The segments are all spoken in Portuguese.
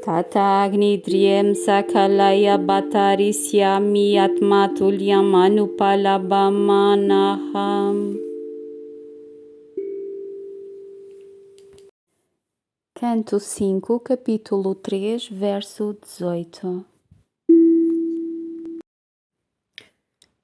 Tatagni Driem Sakalaya Batarisyami Atmatulyam Anupalabamanaham. Canto 5, capítulo 3, verso 18.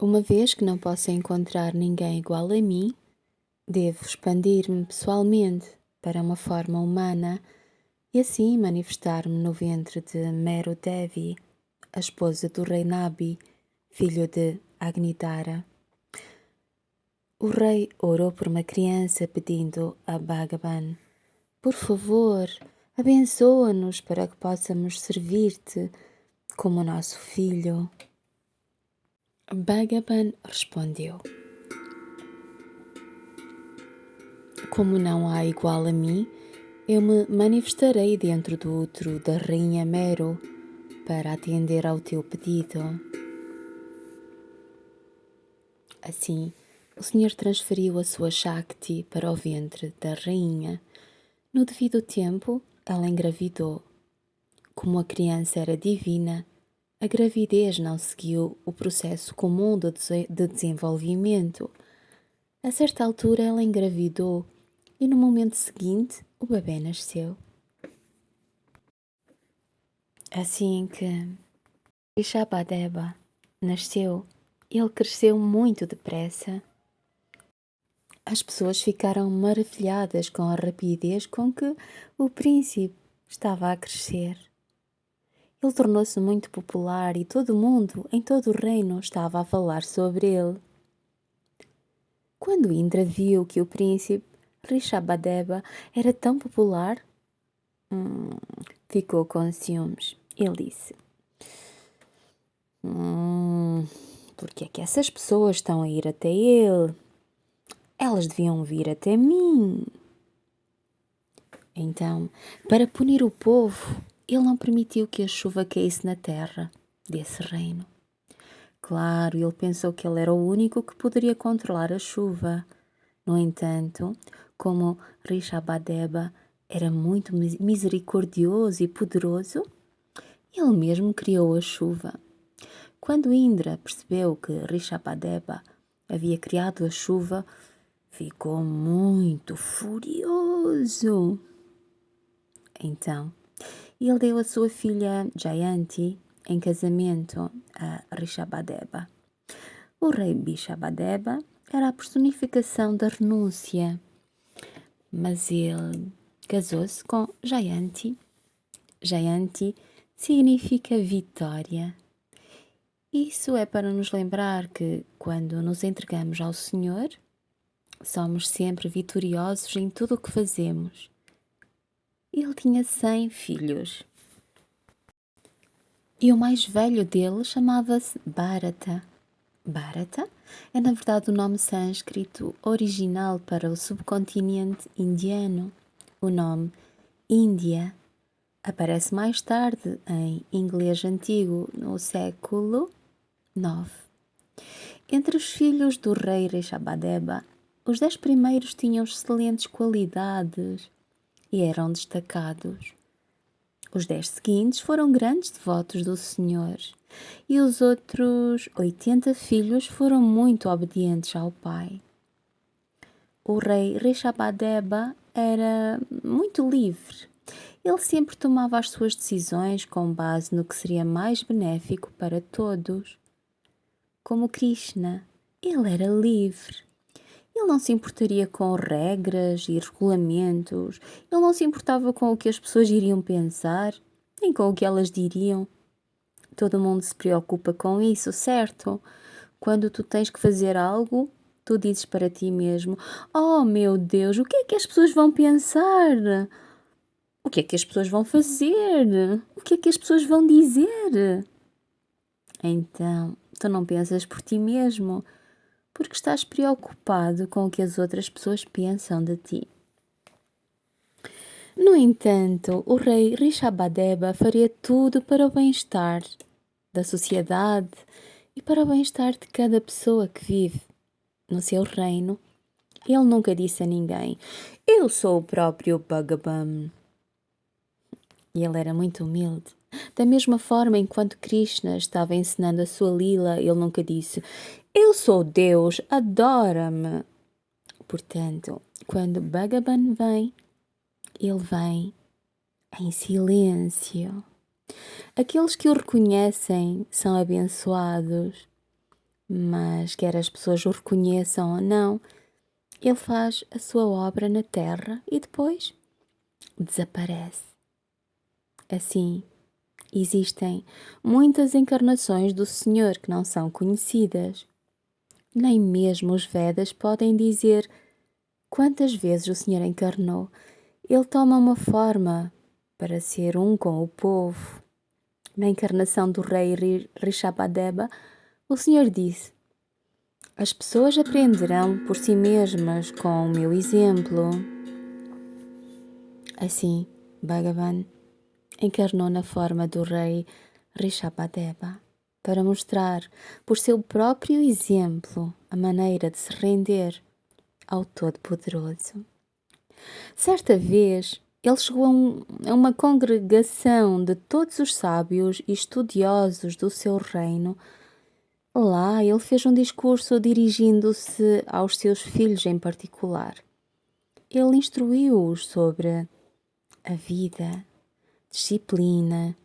Uma vez que não posso encontrar ninguém igual a mim, devo expandir-me pessoalmente para uma forma humana e assim manifestar-me no ventre de Meru Devi, a esposa do rei Nabi, filho de Agnidara. O rei orou por uma criança pedindo a Bhagavan: por favor, abençoa-nos para que possamos servir-te como nosso filho. Bhagavan respondeu: como não há igual a mim, eu me manifestarei dentro do útero da rainha Meru para atender ao teu pedido. Assim, o Senhor transferiu a sua Shakti para o ventre da rainha. No devido tempo, ela engravidou. Como a criança era divina, a gravidez não seguiu o processo comum de desenvolvimento. A certa altura, ela engravidou e no momento seguinte, o bebê nasceu. Assim que Rishabhadeva nasceu, ele cresceu muito depressa. As pessoas ficaram maravilhadas com a rapidez com que o príncipe estava a crescer. Ele tornou-se muito popular e todo mundo, em todo o reino, estava a falar sobre ele. Quando Indra viu que o príncipe Rishabhadeva era tão popular, ficou com ciúmes. Ele disse: porque é que essas pessoas estão a ir até ele? Elas deviam vir até mim. Então, para punir o povo, ele não permitiu que a chuva caísse na terra desse reino. Claro, ele pensou que ele era o único que poderia controlar a chuva. No entanto, como Rishabhadeva era muito misericordioso e poderoso, ele mesmo criou a chuva. Quando Indra percebeu que Rishabhadeva havia criado a chuva, ficou muito furioso. Então, ele deu a sua filha Jayanti em casamento a Rishabhadeva. O rei Rishabhadeva era a personificação da renúncia, mas ele casou-se com Jayanti. Jayanti significa vitória. Isso é para nos lembrar que, quando nos entregamos ao Senhor, somos sempre vitoriosos em tudo o que fazemos. Ele tinha 100 filhos. E o mais velho deles chamava-se Bharata. Bharata é, na verdade, o nome sânscrito original para o subcontinente indiano. O nome Índia aparece mais tarde em inglês antigo, no século IX. Entre os filhos do rei Rishabhadeva, os 10 primeiros tinham excelentes qualidades e eram destacados. Os 10 seguintes foram grandes devotos do Senhor e os outros 80 filhos foram muito obedientes ao pai. O rei Rishabhadeva era muito livre. Ele sempre tomava as suas decisões com base no que seria mais benéfico para todos. Como Krishna, ele era livre. Ele não se importaria com regras e regulamentos. Ele não se importava com o que as pessoas iriam pensar, nem com o que elas diriam. Todo mundo se preocupa com isso, certo? Quando tu tens que fazer algo, tu dizes para ti mesmo: oh meu Deus, o que é que as pessoas vão pensar? O que é que as pessoas vão fazer? O que é que as pessoas vão dizer? Então, tu não pensas por ti mesmo, porque estás preocupado com o que as outras pessoas pensam de ti. No entanto, o rei Rishabhadeva faria tudo para o bem-estar da sociedade e para o bem-estar de cada pessoa que vive no seu reino. Ele nunca disse a ninguém: eu sou o próprio Bhagavan. E ele era muito humilde. Da mesma forma, enquanto Krishna estava ensinando a sua lila, ele nunca disse: "Eu sou Deus, adora-me." Portanto, quando Bhagavan vem, ele vem em silêncio. Aqueles que o reconhecem são abençoados, mas quer as pessoas o reconheçam ou não, ele faz a sua obra na terra e depois desaparece. Assim, existem muitas encarnações do Senhor que não são conhecidas. Nem mesmo os Vedas podem dizer quantas vezes o Senhor encarnou. Ele toma uma forma para ser um com o povo. Na encarnação do rei Rishabhadeva, o Senhor disse: "As pessoas aprenderão por si mesmas com o meu exemplo." Assim, Bhagavan encarnou na forma do rei Rishabhadeva para mostrar, por seu próprio exemplo, a maneira de se render ao Todo-Poderoso. Certa vez, ele chegou a uma congregação de todos os sábios e estudiosos do seu reino. Lá, ele fez um discurso dirigindo-se aos seus filhos em particular. Ele instruiu-os sobre a vida, disciplina,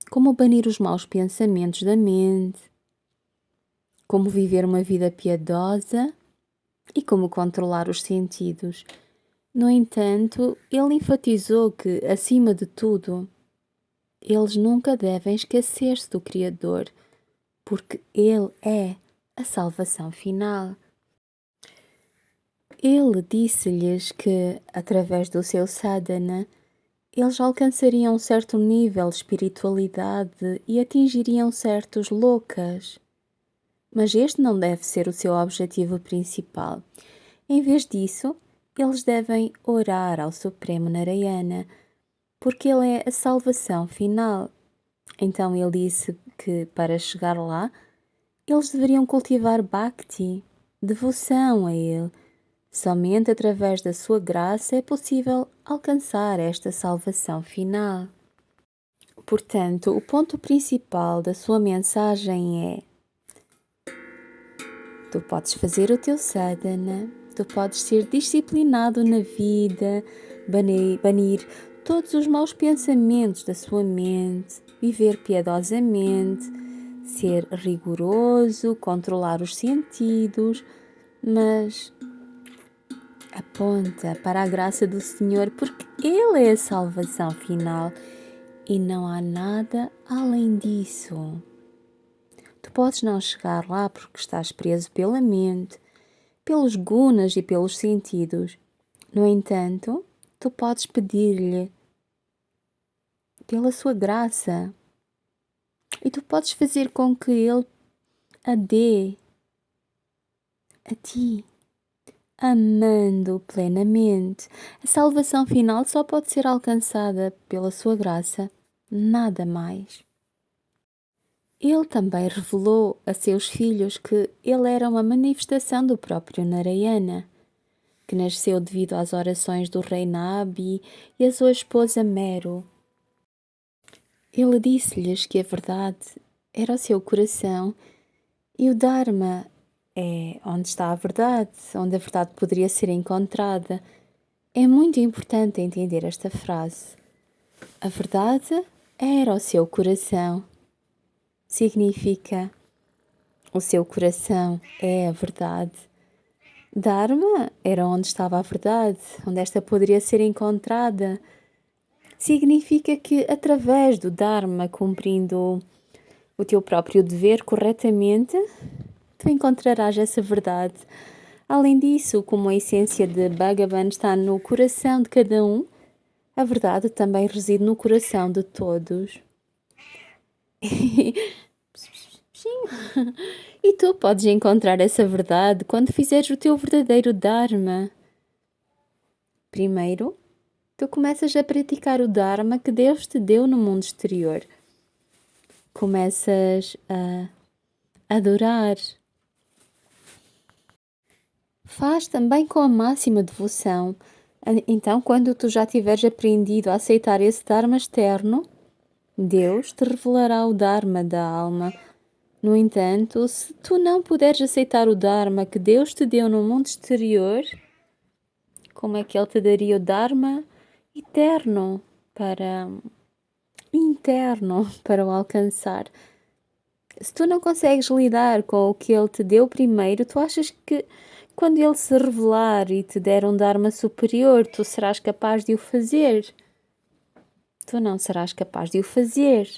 como banir os maus pensamentos da mente, como viver uma vida piedosa e como controlar os sentidos. No entanto, ele enfatizou que, acima de tudo, eles nunca devem esquecer-se do Criador, porque Ele é a salvação final. Ele disse-lhes que, através do seu sadhana, eles alcançariam um certo nível de espiritualidade e atingiriam certos lokas. Mas este não deve ser o seu objetivo principal. Em vez disso, eles devem orar ao Supremo Narayana, porque ele é a salvação final. Então ele disse que, para chegar lá, eles deveriam cultivar bhakti, devoção a ele. Somente através da sua graça é possível alcançar esta salvação final. Portanto, o ponto principal da sua mensagem é: tu podes fazer o teu sadhana, tu podes ser disciplinado na vida, banir todos os maus pensamentos da sua mente, viver piedosamente, ser rigoroso, controlar os sentidos, mas aponta para a graça do Senhor, porque Ele é a salvação final e não há nada além disso. Tu podes não chegar lá porque estás preso pela mente, pelos gunas e pelos sentidos. No entanto, tu podes pedir-lhe pela sua graça e tu podes fazer com que Ele a dê a ti, amando plenamente. A salvação final só pode ser alcançada pela sua graça, nada mais. Ele também revelou a seus filhos que ele era uma manifestação do próprio Narayana, que nasceu devido às orações do rei Nabi e a sua esposa Meru. Ele disse-lhes que a verdade era o seu coração e o Dharma é onde está a verdade, onde a verdade poderia ser encontrada. É muito importante entender esta frase. A verdade era o seu coração. Significa: o seu coração é a verdade. Dharma era onde estava a verdade, onde esta poderia ser encontrada. Significa que, através do Dharma, cumprindo o teu próprio dever corretamente, tu encontrarás essa verdade. Além disso, como a essência de Bhagavan está no coração de cada um, a verdade também reside no coração de todos. E tu podes encontrar essa verdade quando fizeres o teu verdadeiro Dharma. Primeiro, tu começas a praticar o Dharma que Deus te deu no mundo exterior. Começas a adorar. Faz também com a máxima devoção Então, quando tu já tiveres aprendido a aceitar esse Dharma externo, Deus te revelará o Dharma da alma. No entanto, se tu não puderes aceitar o Dharma que Deus te deu no mundo exterior, como é que Ele te daria o Dharma interno para o alcançar? Se tu não consegues lidar com o que Ele te deu primeiro, tu achas que quando Ele se revelar e te der um Dharma superior, tu serás capaz de o fazer? Tu não serás capaz de o fazer.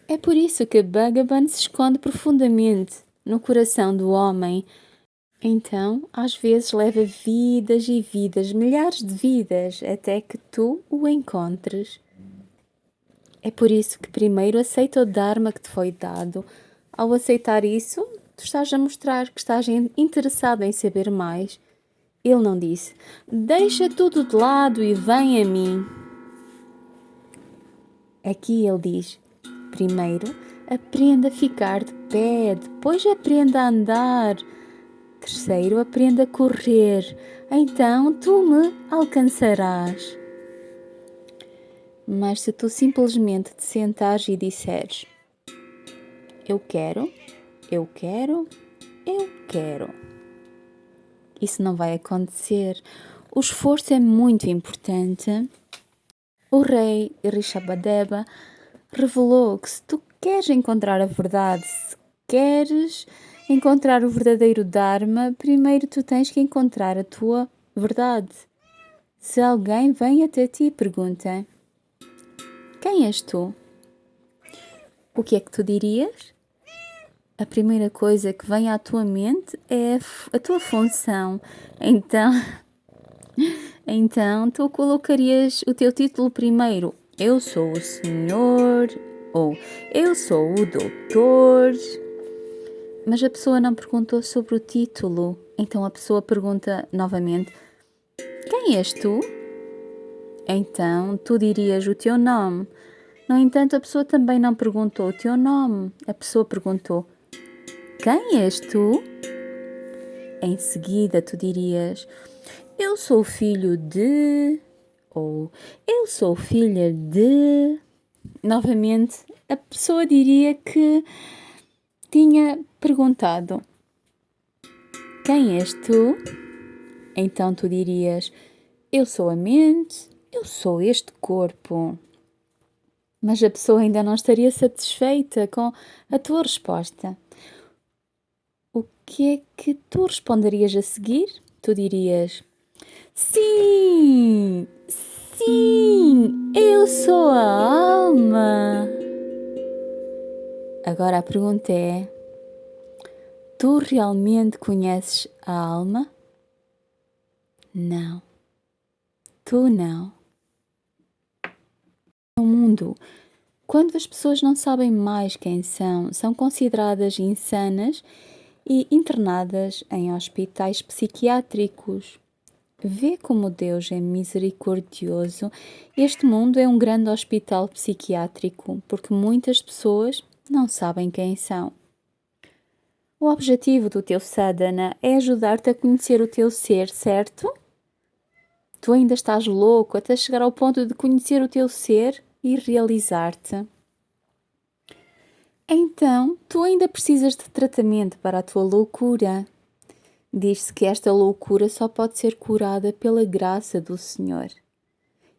É por isso que Bhagavan se esconde profundamente no coração do homem. Então, às vezes leva vidas e vidas, milhares de vidas, até que tu o encontres. É por isso que primeiro aceita o Dharma que te foi dado. Ao aceitar isso, tu estás a mostrar que estás interessado em saber mais. Ele não disse, deixa tudo de lado e vem a mim. Aqui ele diz, primeiro, aprenda a ficar de pé, depois aprenda a andar. Terceiro, aprenda a correr, então tu me alcançarás. Mas se tu simplesmente te sentares e disseres, eu quero, eu quero, eu quero, isso não vai acontecer. O esforço é muito importante. O rei Rishabhadeva revelou que se tu queres encontrar a verdade, se queres encontrar o verdadeiro Dharma, primeiro tu tens que encontrar a tua verdade. Se alguém vem até ti e pergunta, quem és tu? O que é que tu dirias? A primeira coisa que vem à tua mente é a tua função. Então tu colocarias o teu título primeiro. Eu sou o senhor, ou eu sou o doutor. Mas a pessoa não perguntou sobre o título. Então a pessoa pergunta novamente, quem és tu? Então tu dirias o teu nome. No entanto, a pessoa também não perguntou o teu nome. A pessoa perguntou, quem és tu? Em seguida tu dirias, eu sou filho de... ou eu sou filha de... Novamente, a pessoa diria que tinha perguntado, quem és tu? Então tu dirias, eu sou a mente, eu sou este corpo. Mas a pessoa ainda não estaria satisfeita com a tua resposta. O que é que tu responderias a seguir? Tu dirias, sim, sim, eu sou a alma. Agora a pergunta é, tu realmente conheces a alma? Não, tu não. No mundo, quando as pessoas não sabem mais quem são consideradas insanas e internadas em hospitais psiquiátricos. Vê como Deus é misericordioso. Este mundo é um grande hospital psiquiátrico, porque muitas pessoas não sabem quem são. O objetivo do teu sadhana é ajudar-te a conhecer o teu ser, certo? Tu ainda estás louco até chegar ao ponto de conhecer o teu ser e realizar-te. Então, tu ainda precisas de tratamento para a tua loucura. Diz-se que esta loucura só pode ser curada pela graça do Senhor.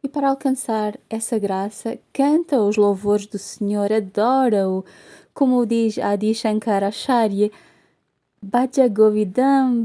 E para alcançar essa graça, canta os louvores do Senhor, adora-o, como diz Adi Shankaracharya, Bhaja Govidam,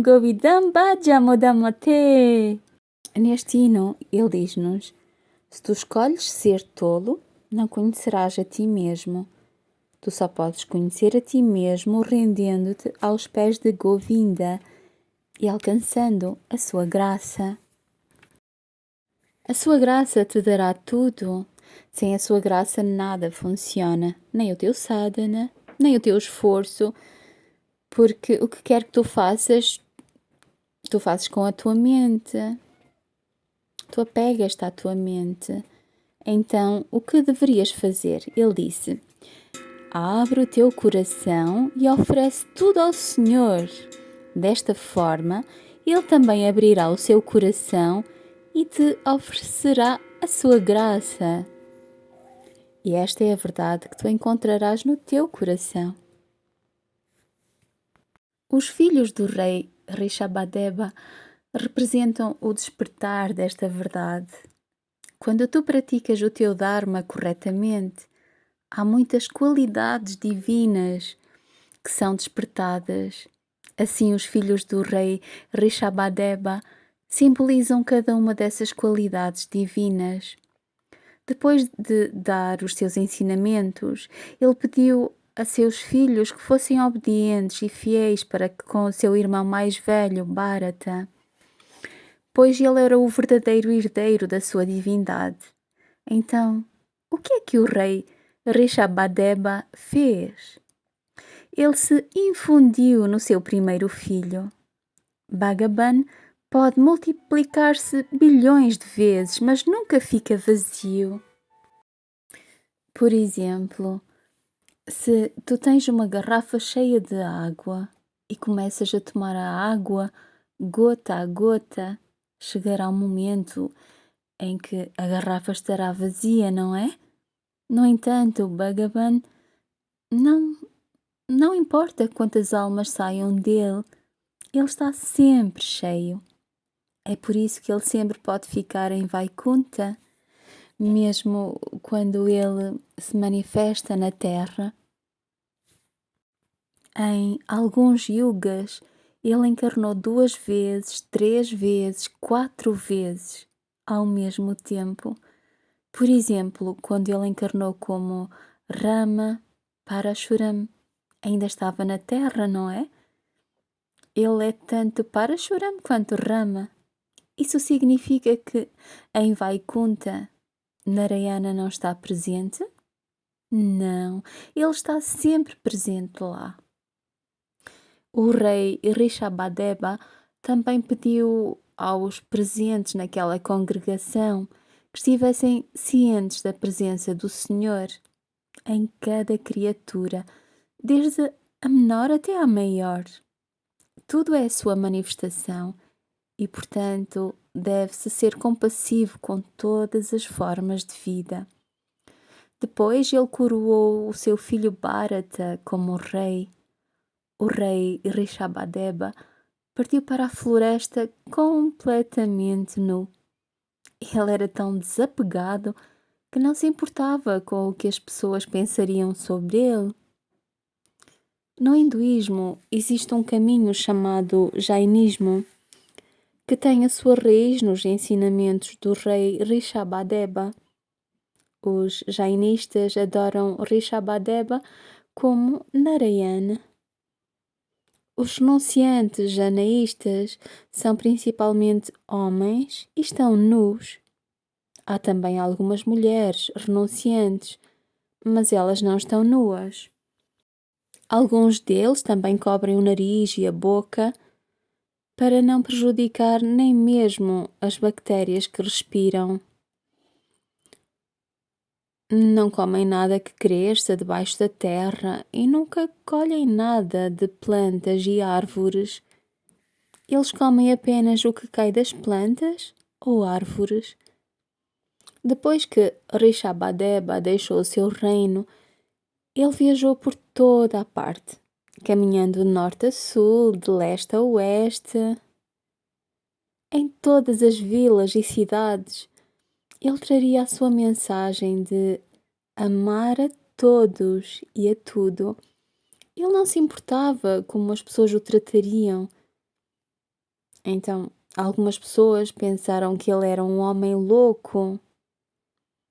Govidam Bhaja Modamate. Neste hino, ele diz-nos, se tu escolhes ser tolo, não conhecerás a ti mesmo. Tu só podes conhecer a ti mesmo rendendo-te aos pés de Govinda e alcançando a sua graça. A sua graça te dará tudo. Sem a sua graça nada funciona, nem o teu sadhana, nem o teu esforço, porque o que quer que tu fazes com a tua mente. Tu apegas-te à tua mente. Então, o que deverias fazer? Ele disse, abre o teu coração e oferece tudo ao Senhor. Desta forma, Ele também abrirá o seu coração e te oferecerá a sua graça. E esta é a verdade que tu encontrarás no teu coração. Os filhos do rei Rishabhadeva representam o despertar desta verdade. Quando tu praticas o teu Dharma corretamente, há muitas qualidades divinas que são despertadas. Assim, os filhos do rei Rishabhadeva simbolizam cada uma dessas qualidades divinas. Depois de dar os seus ensinamentos, ele pediu a seus filhos que fossem obedientes e fiéis para que com o seu irmão mais velho, Bharata, pois ele era o verdadeiro herdeiro da sua divindade. Então, o que é que o rei Rishabhadeva fez? Ele se infundiu no seu primeiro filho. Bhagavan pode multiplicar-se bilhões de vezes, mas nunca fica vazio. Por exemplo, se tu tens uma garrafa cheia de água e começas a tomar a água gota a gota, chegará um momento em que a garrafa estará vazia, não é? No entanto, o Bhagavan não importa quantas almas saiam dele, ele está sempre cheio. É por isso que ele sempre pode ficar em Vaikunta, mesmo quando ele se manifesta na Terra. Em alguns yugas, ele encarnou 2 vezes, 3 vezes, 4 vezes ao mesmo tempo. Por exemplo, quando ele encarnou como Rama Parashuram, ainda estava na Terra, não é? Ele é tanto Parashuram quanto Rama. Isso significa que em Vaikunta, Narayana não está presente? Não, ele está sempre presente lá. O rei Rishabhadeva também pediu aos presentes naquela congregação que estivessem cientes da presença do Senhor em cada criatura, desde a menor até à maior. Tudo é a sua manifestação e, portanto, deve-se ser compassivo com todas as formas de vida. Depois ele coroou o seu filho Bharata como rei. O rei Rishabhadeva partiu para a floresta completamente nu. Ele era tão desapegado que não se importava com o que as pessoas pensariam sobre ele. No hinduísmo existe um caminho chamado Jainismo, que tem a sua raiz nos ensinamentos do rei Rishabhadeva. Os jainistas adoram Rishabhadeva como Narayana. Os renunciantes janaístas são principalmente homens e estão nus. Há também algumas mulheres renunciantes, mas elas não estão nuas. Alguns deles também cobrem o nariz e a boca para não prejudicar nem mesmo as bactérias que respiram. Não comem nada que cresça debaixo da terra e nunca colhem nada de plantas e árvores. Eles comem apenas o que cai das plantas ou árvores. Depois que Rishabhadeva deixou o seu reino, ele viajou por toda a parte, caminhando de norte a sul, de leste a oeste. Em todas as vilas e cidades, ele traria a sua mensagem de amar a todos e a tudo. Ele não se importava como as pessoas o tratariam. Então, algumas pessoas pensaram que ele era um homem louco.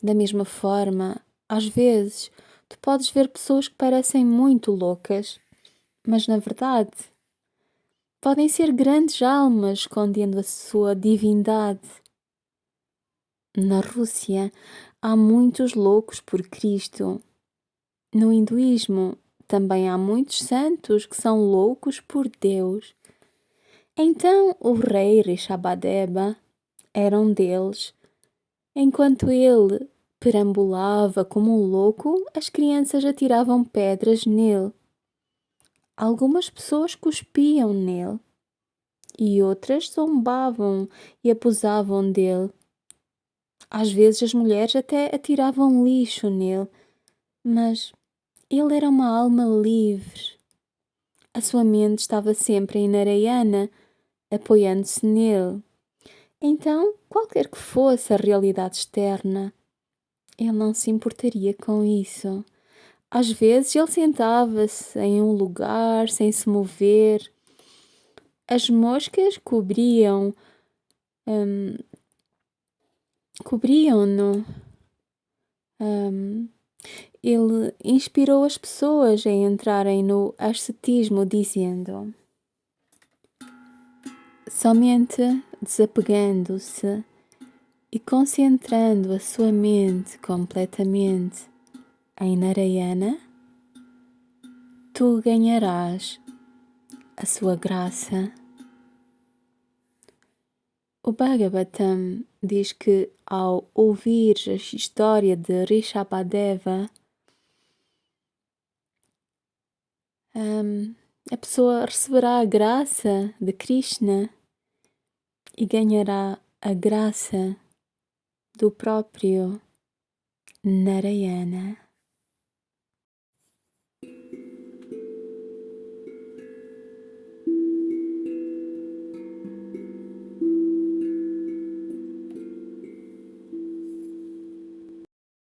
Da mesma forma, às vezes, tu podes ver pessoas que parecem muito loucas, mas na verdade podem ser grandes almas escondendo a sua divindade. Na Rússia há muitos loucos por Cristo. No hinduísmo também há muitos santos que são loucos por Deus. Então o rei Rishabhadeva era um deles. Enquanto ele perambulava como um louco, as crianças atiravam pedras nele. Algumas pessoas cuspiam nele. e outras zombavam e abusavam dele. Às vezes as mulheres até atiravam lixo nele, mas ele era uma alma livre. A sua mente estava sempre em Narayana, apoiando-se nele. Então, qualquer que fosse a realidade externa, ele não se importaria com isso. Às vezes ele sentava-se em um lugar sem se mover. As moscas cobriam-no. Ele inspirou as pessoas a entrarem no ascetismo, dizendo: somente desapegando-se e concentrando a sua mente completamente em Narayana, tu ganharás a sua graça. O Bhagavatam diz que ao ouvir a história de Rishabhadeva, a pessoa receberá a graça de Krishna e ganhará a graça do próprio Narayana.